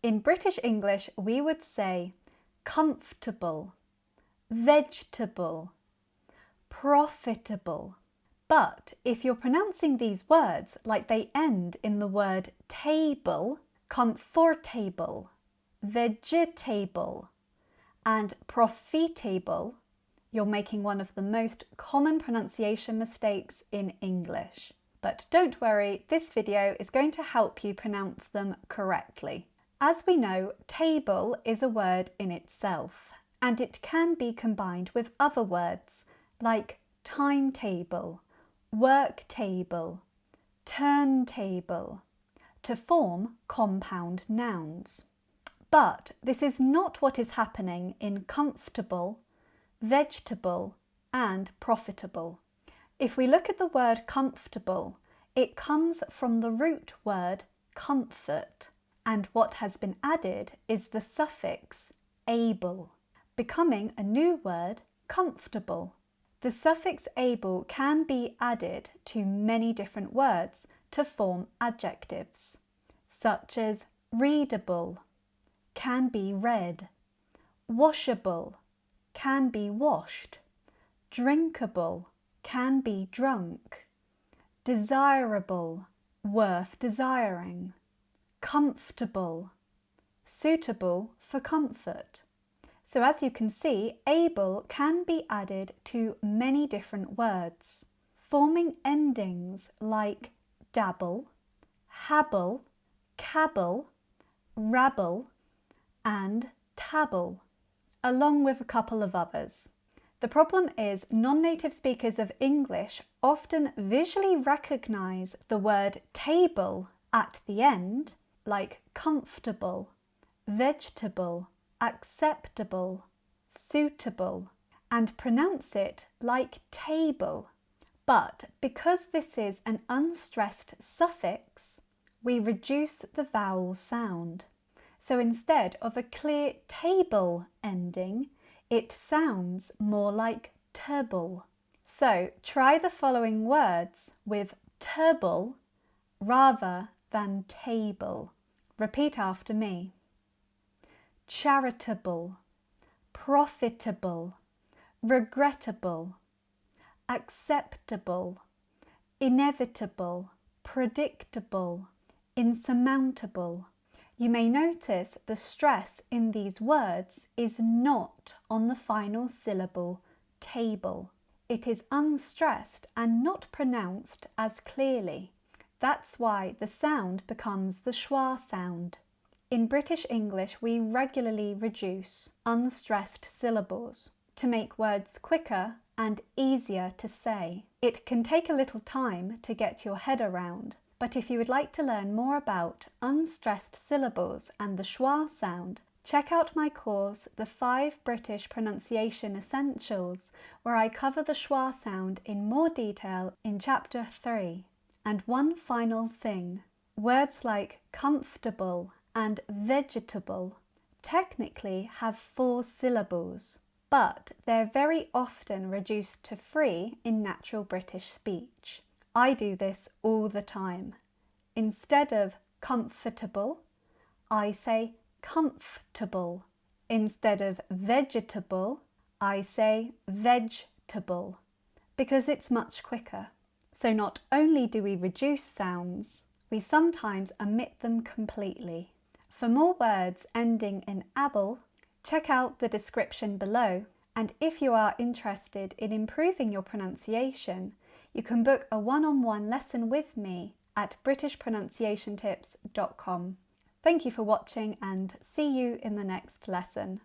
In British English, we would say comfortable, vegetable, profitable. But if you're pronouncing these words like they end in the word table, comfortable, vegetable, and profitable, you're making one of the most common pronunciation mistakes in English. But don't worry, this video is going to help you pronounce them correctly. As we know, table is a word in itself, and it can be combined with other words like timetable, work table, turntable to form compound nouns. But this is not what is happening in comfortable, vegetable, and profitable. If we look at the word comfortable, it comes from the root word comfort, and what has been added is the suffix able, becoming a new word comfortable. The suffix able can be added to many different words to form adjectives, such as readable, can be read, washable, can be washed, drinkable, can be drunk, desirable, worth desiring, comfortable, suitable for comfort. So as you can see, able can be added to many different words, forming endings like dabble, habble, cabble, rabble, and tabble, along with a couple of others. The problem is non-native speakers of English often visually recognise the word table at the end, like comfortable, vegetable, acceptable, suitable, and pronounce it like table. But because this is an unstressed suffix, we reduce the vowel sound. So instead of a clear table ending, it sounds more like table. So try the following words with table rather than table. Repeat after me. Charitable, profitable, regrettable, acceptable, inevitable, predictable, insurmountable. You may notice the stress in these words is not on the final syllable table. It is unstressed and not pronounced as clearly. That's why the sound becomes the schwa sound. In British English, we regularly reduce unstressed syllables to make words quicker and easier to say. It can take a little time to get your head around, but if you would like to learn more about unstressed syllables and the schwa sound, check out my course, The 5 British Pronunciation Essentials, where I cover the schwa sound in more detail in Chapter 3. And one final thing, words like comfortable and vegetable technically have 4 syllables, but they're very often reduced to 3 in natural British speech. I do this all the time. Instead of comfortable, I say comfortable. Instead of vegetable, I say vegetable, because it's much quicker. So not only do we reduce sounds, we sometimes omit them completely. For more words ending in able, check out the description below, and if you are interested in improving your pronunciation, you can book a one-on-one lesson with me at britishpronunciationtips.com. Thank you for watching and see you in the next lesson.